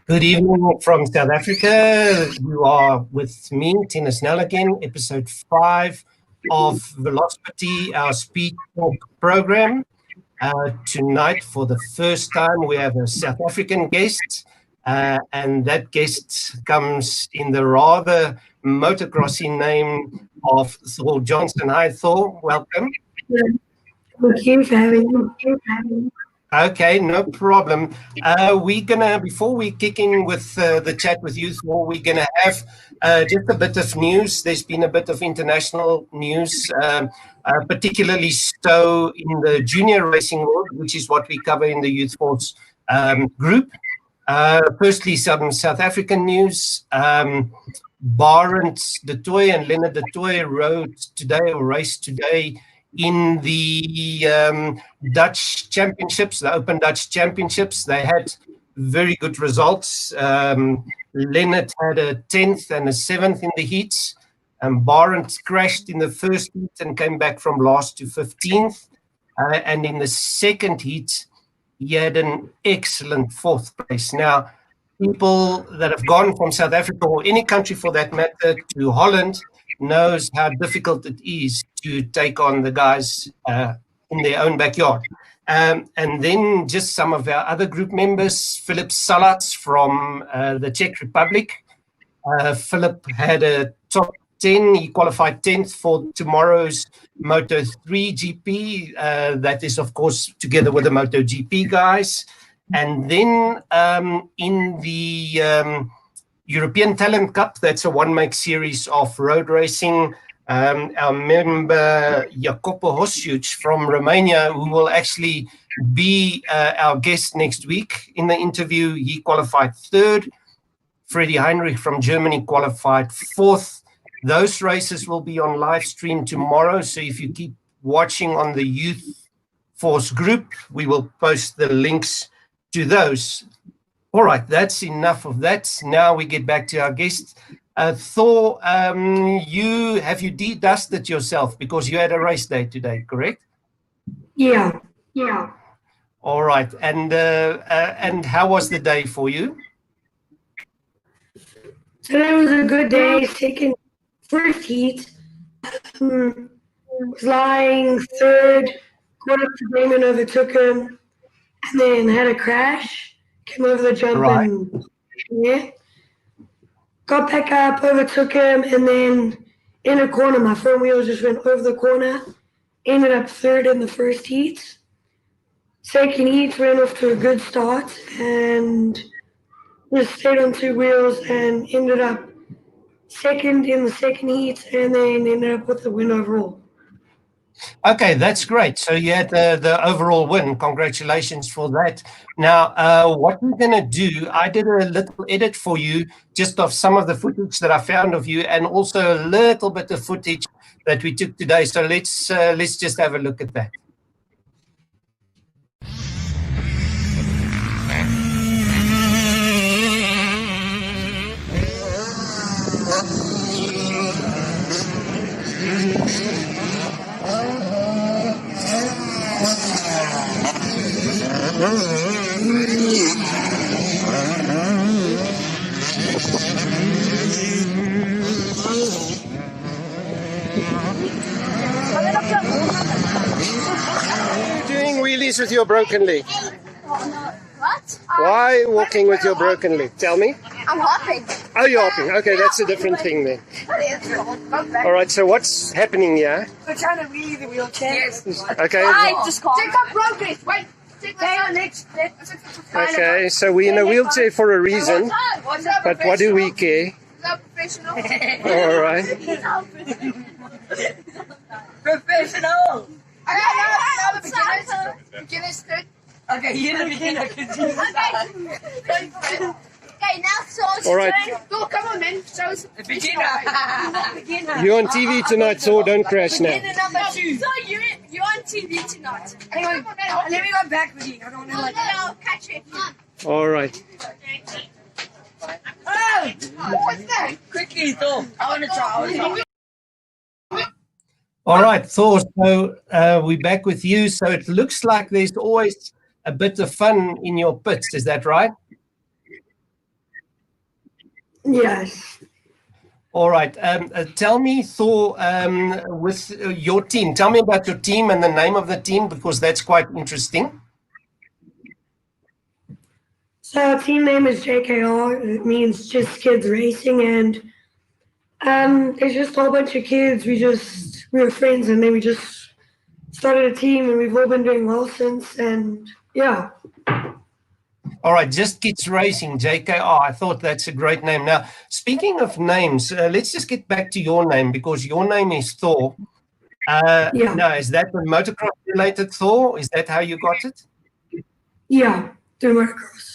Good evening from South Africa. You are with me, Tina Snell again, episode 5 of Velospitty, our speed talk program. Tonight, for the first time, we have a South African guest, and that guest comes in the rather motocrossy name of Thor Johnson. Hi, Thor. Welcome. Thank you for having me. Okay, no problem. We're gonna, before we kick in with the chat with you, Thor, we're gonna have just a bit of news. There's been a bit of international news, particularly so in the junior racing world, which is what we cover in the Youth Force group. Firstly, some South African news. Barend de Tooy and Leonard de Tooy raced today in the Dutch Championships, the Open Dutch Championships. They had very good results. Leonard had a 10th and a 7th in the heats. Barend crashed in the first heat and came back from last to 15th. And in the second heat, he had an excellent 4th place. Now, people that have gone from South Africa or any country for that matter to Holland knows how difficult it is to take on the guys in their own backyard. And then just some of our other group members, Philip Salats from the Czech Republic. Philip had a top 10. He qualified 10th for tomorrow's Moto3 GP. That is, of course, together with the MotoGP guys. And then in the European Talent Cup, that's a one-make series of road racing. Our member Jacopo Hosiuc from Romania, who will actually be our guest next week in the interview, he qualified 3rd. Freddie Heinrich from Germany qualified 4th. Those races will be on live stream tomorrow, so if you keep watching on the Youth Force group, we will post the links to those. All right, that's enough of that. Now we get back to our guest. Thor, have you de-dusted yourself because you had a race day today, correct? Yeah. All right, and how was the day for you? Today was a good day. Taking first heat, flying 3rd, got up to Damon, overtook him, and then had a crash. Came over the jump and got back up, overtook him, and then in a corner, my front wheels just went over the corner. Ended up 3rd in the first heat. Second heat ran off to a good start and just stayed on 2 wheels and ended up 2nd in the second heat, and then ended up with the win overall. Okay, that's great. So you had the overall win. Congratulations for that. Now, what we're going to do, I did a little edit for you just of some of the footage that I found of you, and also a little bit of footage that we took today. So let's just have a look at that. Doing wheelies with your broken leg. What? Why walking with your broken leg? Tell me. I'm hopping. Oh, you're hopping. Okay, that's a different thing then. All right, so what's happening here? We're trying to wheel the wheelchair. Yes. Okay. Just take up progress. Wait. Okay, so we're in a wheelchair for a reason, but what do we care? Is that professional? All right. Professional. Beginner's good. Okay, you're the beginner. Okay, now Thor's All right. turn. Thor, come on, man. Show us. Beginner. You're on TV tonight, so don't crash now. Beginner number 2. So you're on TV tonight. Hang on, let me go back with you. I don't know like that. I'll catch it. All right. Oh! What's that? Quickly, Thor. I want to try. All right, Thor, so we're back with you. So it looks like there's always a bit of fun in your pits. Is that right? Yes. All right. Tell me, Thor, with your team. Tell me about your team and the name of the team, because that's quite interesting. So our team name is JKR. It means just kids racing, and there's just a whole bunch of kids. We were friends, and then we just started a team, and we've all been doing well since. And yeah. All right, just kids racing, JKR. I thought that's a great name. Now, speaking of names, let's just get back to your name, because your name is Thor. Yeah. Now, is that the motocross related Thor? Is that how you got it? Yeah, through motocross.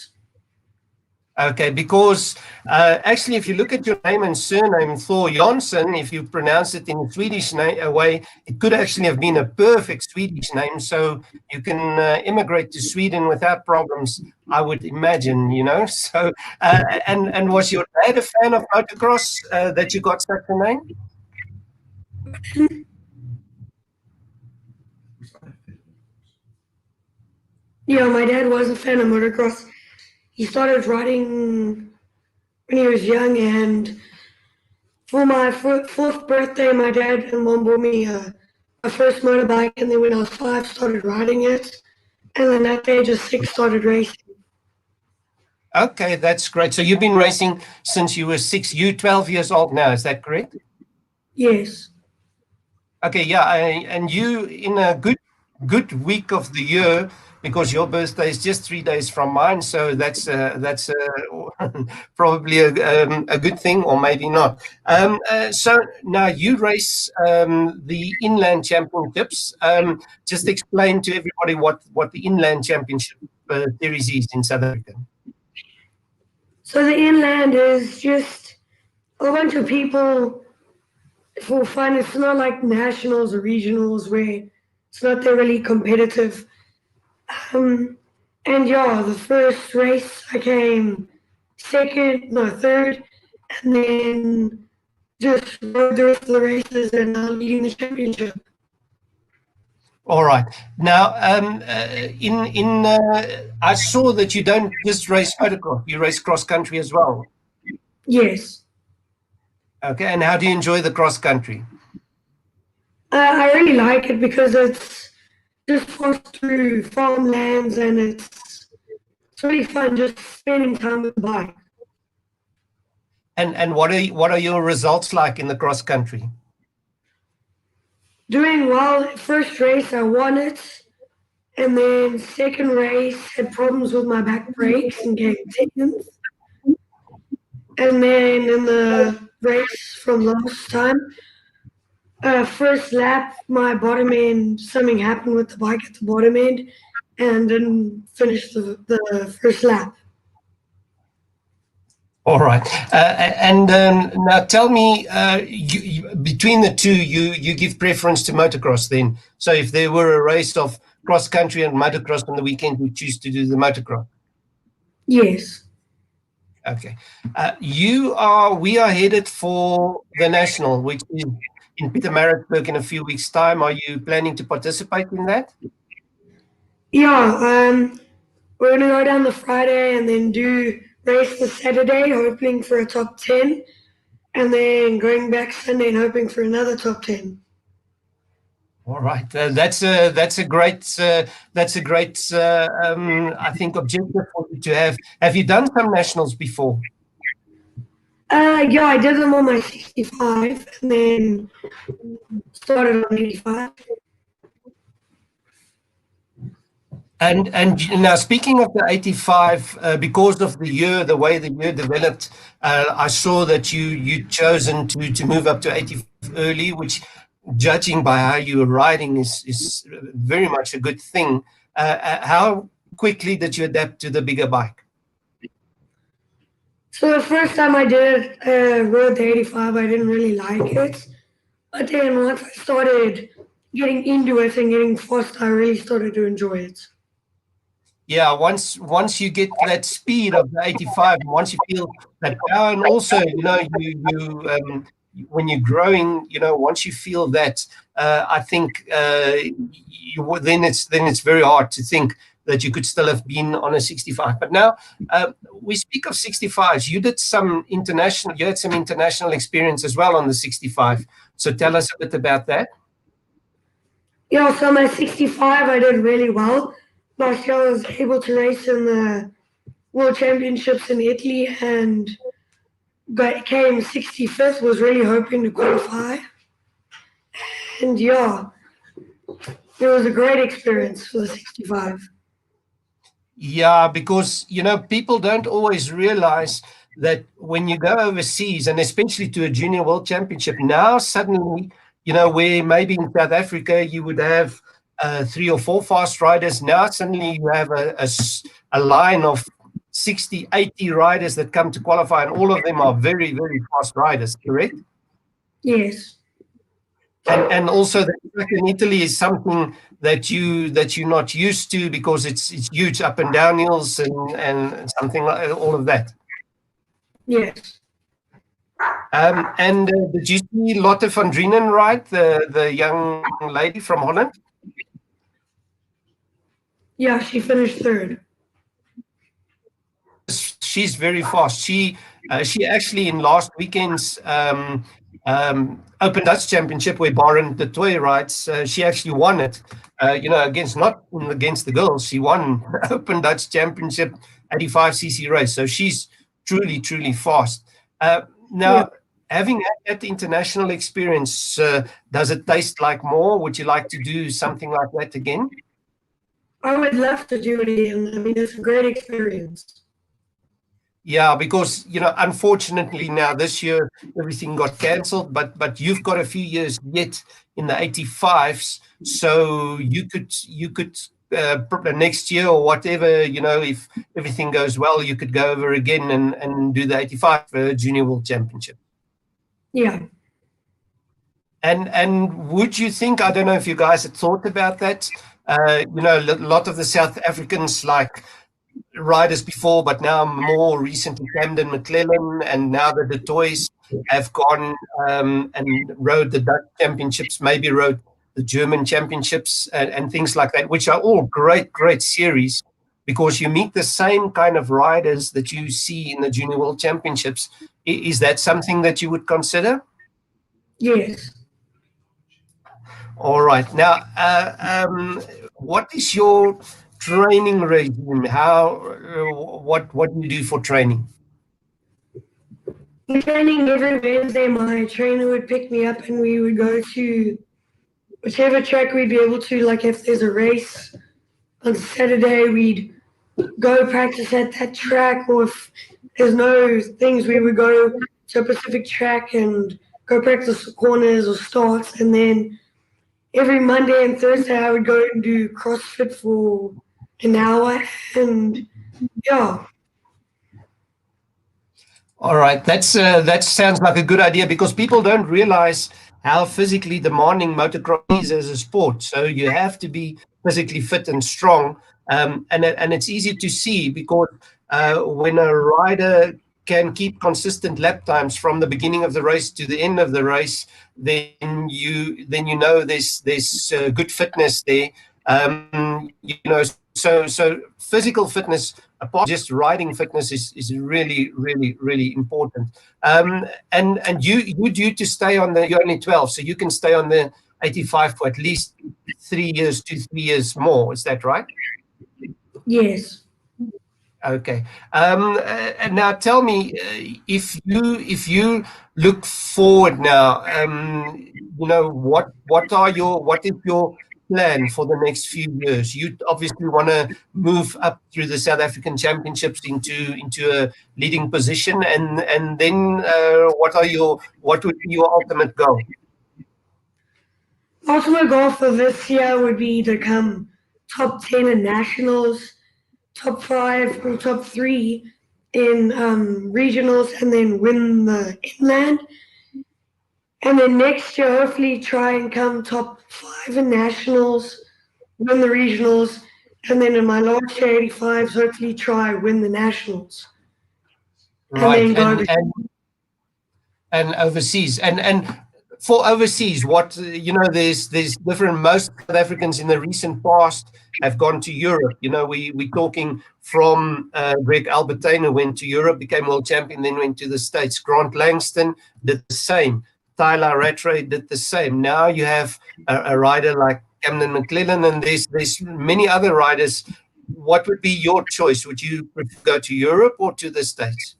Okay, because actually, if you look at your name and surname, Thor Johnson, if you pronounce it in a Swedish way, it could actually have been a perfect Swedish name. So you can immigrate to Sweden without problems, I would imagine, you know. So, and was your dad a fan of motocross that you got such a name? Yeah, my dad was a fan of motocross. He started riding when he was young, and for my fourth birthday, my dad and mom bought me my first motorbike, and then when I was 5, started riding it, and then at the age of 6, started racing. Okay, that's great. So you've been racing since you were 6. You're 12 years old now, is that correct? Yes. Okay, yeah, and you in a good week of the year, because your birthday is just 3 days from mine, so that's probably a good thing, or maybe not. So now you race the inland championships. Just explain to everybody what the inland championship series is in South Africa. So the inland is just a bunch of people for fun. It's not like nationals or regionals where it's not that really competitive. And yeah, the first race I came third, and then just rode the rest of the races and now leading the championship. All right. Now, I saw that you don't just race motocross; you race cross country as well. Yes. Okay. And how do you enjoy the cross country? I really like it because it's just forced through farmlands, and it's really fun just spending time with the bike. And what are your results like in the cross country? Doing well. First race I won it, and then second race had problems with my back brakes and gave seconds. And then in the race from last time, first lap, my bottom end, something happened with the bike at the bottom end, and didn't finish the first lap. All right. And now tell me, between the two, you give preference to motocross then. So if there were a race of cross country and motocross on the weekend, you choose to do the motocross. Yes. Okay. We are headed for the national, which is in Pietermaritzburg in a few weeks' time. Are you planning to participate in that? Yeah, we're gonna go down the Friday and then do race the Saturday, hoping for a top 10, and then going back Sunday and hoping for another top 10. All right, that's a great I think objective for you to have. Have you done some nationals before? Yeah, I did them on my 65 and then started on 85. And now, speaking of the 85, because of the way the year developed, I saw that you'd chosen to move up to 85 early, which, judging by how you were riding, is very much a good thing. How quickly did you adapt to the bigger bike? So the first time I did rode the 85, I didn't really like it. But then once I started getting into it and getting fast, I really started to enjoy it. Yeah, once you get that speed of the 85, once you feel that power, and also, you know, you when you're growing, you know, once you feel that, I think then it's very hard to think that you could still have been on a 65. But now we speak of 65s. You had some international experience as well on the 65. So tell us a bit about that. Yeah, so my 65, I did really well. Last year I was able to race in the World Championships in Italy and came 65th, was really hoping to qualify. And yeah, it was a great experience for the 65. Yeah, because, people don't always realize that when you go overseas, and especially to a junior world championship, now suddenly, where maybe in South Africa you would have 3 or 4 fast riders, now suddenly you have a line of 60, 80 riders that come to qualify, and all of them are very, very fast riders, correct? Yes. And also the track in Italy is something that you're not used to, because it's huge up and down hills and something like all of that. Yes. And did you see Lotte van Drienen ride, the young lady from Holland? Yeah, she finished 3rd. She's very fast. She actually in last weekend's Open Dutch Championship, where Baron de Tooy rides, she actually won it. Not against the girls. She won Open Dutch Championship 85cc race. So she's truly, truly fast. Now, having had that international experience, does it taste like more? Would you like to do something like that again? I would love to do it again. I mean, it's a great experience. Yeah, because unfortunately now this year everything got cancelled, but you've got a few years yet in the 85s, so you could next year or whatever, if everything goes well, you could go over again and do the 85 Junior World Championship. Yeah. And would you think, I don't know if you guys had thought about that, a lot of the South Africans, like riders before, but now more recently Camden McClellan, and now the de Tooys have gone and rode the Dutch championships, maybe rode the German championships and things like that, which are all great, great series, because you meet the same kind of riders that you see in the Junior World Championships. Is that something that you would consider? Yes. All right. Now, what is your training regime? What do you do for training? In training every Wednesday, my trainer would pick me up and we would go to whichever track we'd be able to. Like if there's a race on Saturday, we'd go practice at that track, or if there's no things, we would go to a specific track and go practice corners or starts. And then every Monday and Thursday, I would go and do CrossFit for an hour, and yeah. All right, that sounds like a good idea, because people don't realize how physically demanding motocross is as a sport. So you have to be physically fit and strong, and it's easy to see, because when a rider can keep consistent lap times from the beginning of the race to the end of the race, then you know there's good fitness there. So physical fitness, apart from just riding fitness, is really, really, really important. And you due to stay on you're only 12, so you can stay on the 85 for at least 3 years, 2-3 years more. Is that right? Yes. Okay. And now tell me, if you look forward now, what is your plan for the next few years? You obviously want to move up through the South African Championships into a leading position, and then what would be your ultimate goal? Ultimate goal for this year would be to come top 10 in nationals, top 5 or top 3 in regionals, and then win the inland. And then next year, hopefully try and come top 5 in nationals, win the regionals, and then in my last year, 85s, hopefully try win the nationals. Right, and then go and overseas. And for overseas, what there's different. Most South Africans in the recent past have gone to Europe. We're talking from Greg Albertine, who went to Europe, became world champion, then went to the States. Grant Langston did the same. Tyler Rattray did the same. Now you have a rider like Camden McClellan, and there's many other riders. What would be your choice? Would you prefer to go to Europe or to the States?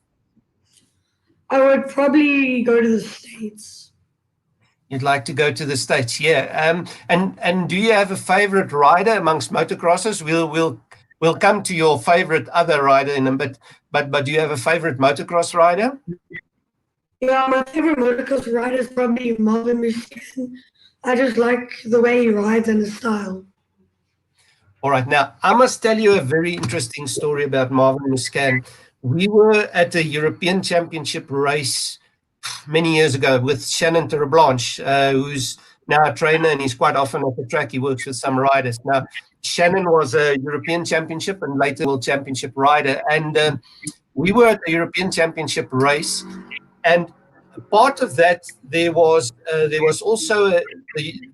I would probably go to the States. You'd like to go to the States, yeah. And do you have a favorite rider amongst motocrossers? We'll come to your favorite other rider in a bit, but do you have a favorite motocross rider? Yeah, my favorite motocross rider is probably Marvin Musquin. I just like the way he rides and his style. All right, now I must tell you a very interesting story about Marvin Musquin. We were at a European Championship race many years ago with Shannon Terreblanche, who's now a trainer, and he's quite often at the track. He works with some riders. Now, Shannon was a European Championship and later World Championship rider, and we were at the European Championship race, and part of that there was also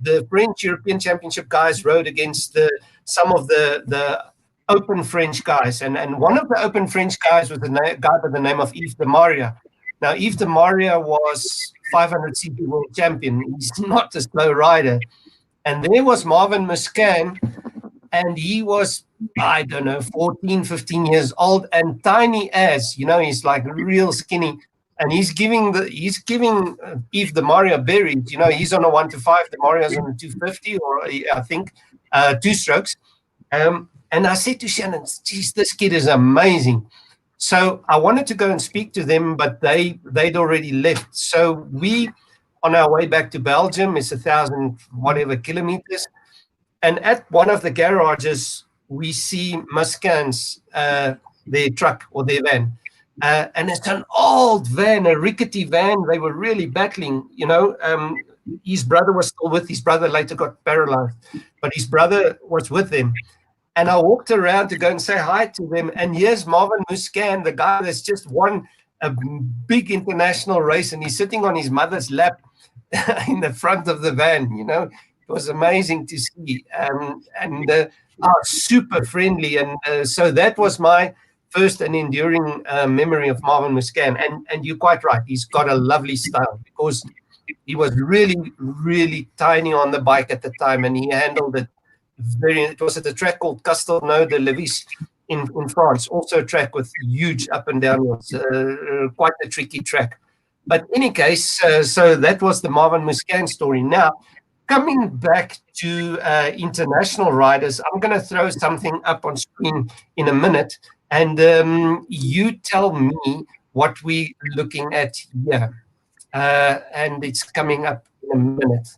the French European Championship guys rode against some of the open French guys, and one of the open French guys was a guy by the name of Yves de Maria. Now, Yves de Maria was 500cc world champion. He's not a slow rider. And there was Marvin Musquin, and he was, I don't know, 14, 15 years old and tiny as, he's like real skinny. And he's giving Yves de Maria berries. He's on a 1 to 5. De Maria's on a 250, or I think 2 strokes. And I said to Shannon, geez, this kid is amazing. So I wanted to go and speak to them, but they'd already left. So we, on our way back to Belgium, it's 1,000 whatever kilometers, and at one of the garages we see Musquin's their truck or their van, and it's an old van, a rickety van. They were really battling. His brother was still with. His brother later got paralyzed, but his brother was with them. And I walked around to go and say hi to them. And here's Marvin Musquin, the guy that's just won a big international race, and he's sitting on his mother's lap in the front of the van. It was amazing to see. Super friendly. And so that was my first and enduring memory of Marvin Musquin. And you're quite right. He's got a lovely style because he was really, really tiny on the bike at the time, and he handled it. It was at a track called Castelnau de Levis in France, also a track with huge up and down hills, quite a tricky track. But in any case, so that was the Marvin Musquin story. Now, coming back to international riders, I'm going to throw something up on screen in a minute, and you tell me what we're looking at here. And it's coming up in a minute.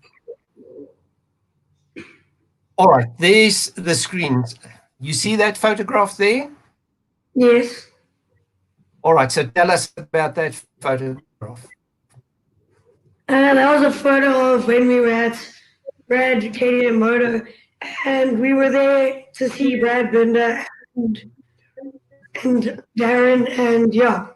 All right, there's the screen. You see that photograph there? Yes. All right, so tell us about that photograph. That was a photo of when we were at Brad, Katie, and Moto, and we were there to see Brad Binder and Darren, and yeah.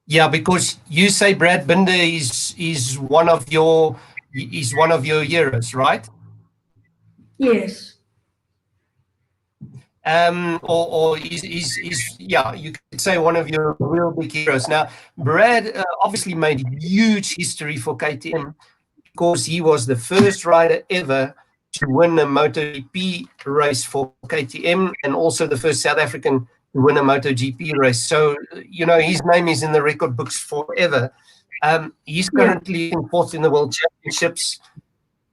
Yeah, because you say Brad Binder is one of your heroes, right? Yes. Or yeah, you could say one of your real big heroes. Now, Brad obviously made huge history for KTM because he was the first rider ever to win a MotoGP race for KTM, and also the first South African to win a MotoGP race. So, his name is in the record books forever. He's currently in fourth in the World Championships.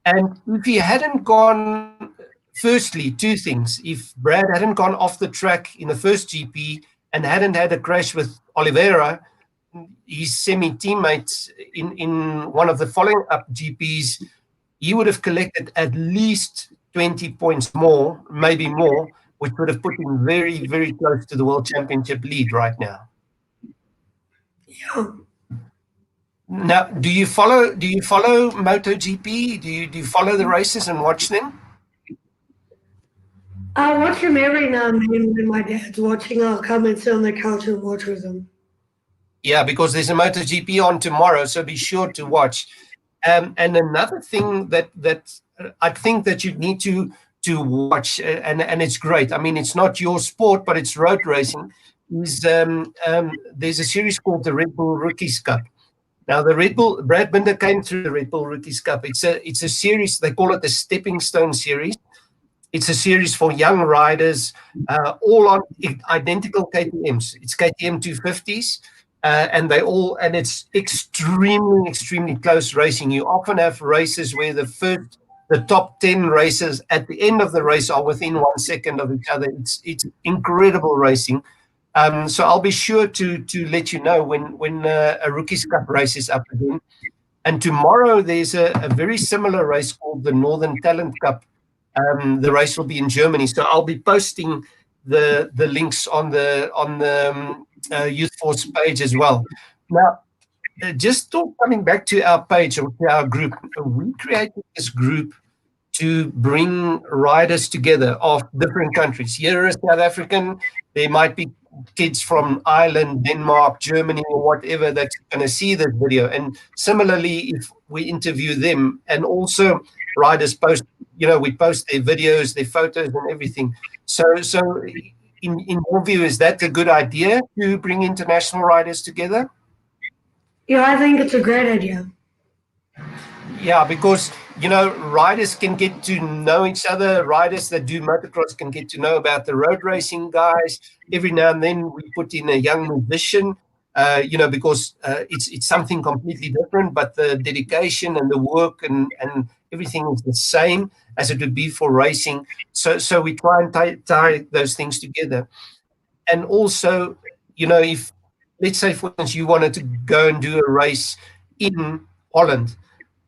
And if he hadn't gone, firstly, two things. If Brad hadn't gone off the track in the first GP and hadn't had a crash with Oliveira, his semi-teammate, in one of the following up GPs, he would have collected at least 20 points more, maybe more, which would have put him very, very close to the World Championship lead right now. Yeah. Now, do you follow MotoGP? Do you follow the races and watch them? I watch them every now and then when my dad's watching. I'll come and sit on the couch and watch with him. Yeah, because there's a MotoGP on tomorrow, so be sure to watch. And another thing that I think that you need to watch, and it's great. I mean, it's not your sport, but it's road racing. Is there's a series called the Red Bull Rookies Cup. Now, the Red Bull, Brad Binder came through the Red Bull Rookies Cup. It's a series. They call it the Stepping Stone Series. It's a series for young riders, all on identical KTMs. It's KTM 250s, and it's extremely close racing. You often have races where the top 10 races at the end of the race are within 1 second of each other. It's incredible racing. So I'll be sure to let you know when a Rookies Cup race is up again. And tomorrow there's a very similar race called the Northern Talent Cup. The race will be in Germany, so I'll be posting the links on the Youth Force page as well. Now, coming back to our page or to our group, we created this group to bring riders together of different countries. Here is South African. There might be kids from Ireland, Denmark, Germany, or whatever that's going to see this video. And similarly, if we interview them, and also riders post, we post their videos, their photos, and everything. So in your view, is that a good idea to bring international riders together? Yeah, I think it's a great idea. Yeah, because riders can get to know each other. Riders that do motocross can get to know about the road racing guys. Every now and then we put in a young musician, because it's something completely different, but the dedication and the work and everything is the same as it would be for racing. So we try and tie those things together. And also, if, let's say, for instance, you wanted to go and do a race in Holland,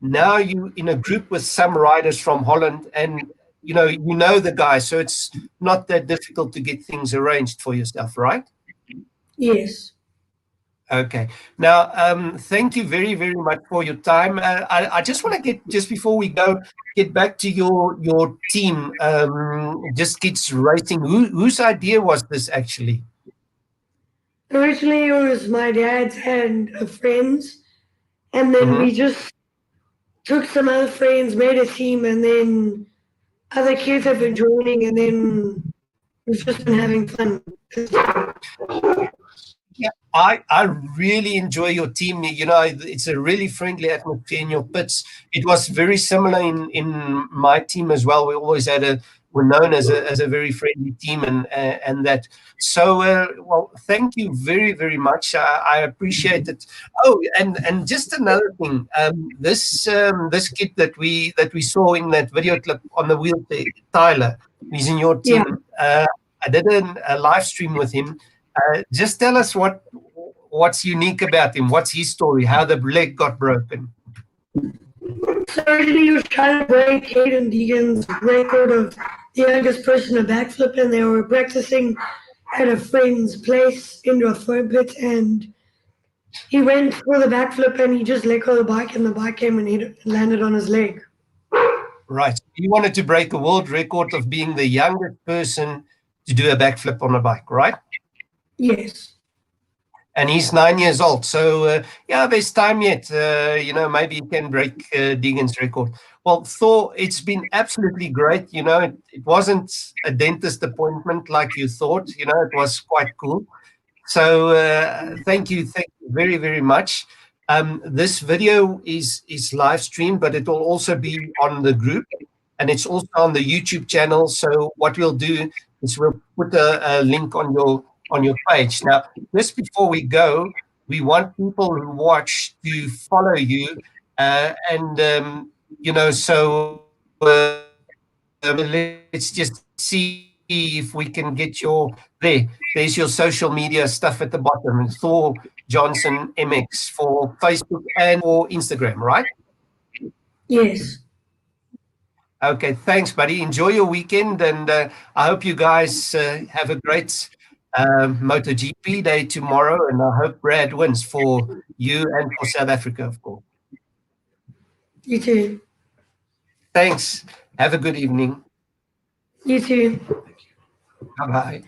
now you in a group with some riders from Holland, and you know the guys, so it's not that difficult to get things arranged for yourself, right? Yes. Okay. Now, thank you very, very much for your time. I just want to just before we go, get back to your team, Just Kids Racing. Whose idea was this actually? Originally, it was my dad's and a friend's, and then we just took some other friends, made a team, and then other kids have been joining, and then we've just been having fun. Yeah, I really enjoy your team. It's a really friendly atmosphere in your pits. It was very similar in my team as well. We always were known as a very friendly team, and that. So, well, thank you very, very much. I appreciate it. Oh, and just another thing. This kid that we saw in that video clip on the wheelchair, Tyler, he's in your team. Yeah. I did a live stream with him. Just tell us what's unique about him. What's his story? How the leg got broken? So originally he was trying to break Hayden Deegan's record of the youngest person to backflip, and they were practicing at a friend's place into a foam pit, and he went for the backflip and he just let go of the bike, and the bike came and he landed on his leg. Right. He wanted to break a world record of being the youngest person to do a backflip on a bike, right? Yes. And he's 9 years old. So, there's time yet. Maybe he can break Deegan's record. Well, Thor, it's been absolutely great. It wasn't a dentist appointment like you thought. It was quite cool. So thank you very, very much. This video is live streamed, but it will also be on the group, and it's also on the YouTube channel. So what we'll do is we'll put a link on your page. Now, just before we go, we want people who watch to follow you, so let's just see if we can get there's your social media stuff at the bottom. Thor Johnson MX for Facebook and for Instagram, right? Yes. Okay, thanks, buddy. Enjoy your weekend, and I hope you guys have a great MotoGP day tomorrow, and I hope Brad wins for you and for South Africa, of course. You too. Thanks. Have a good evening. You too. Bye-bye.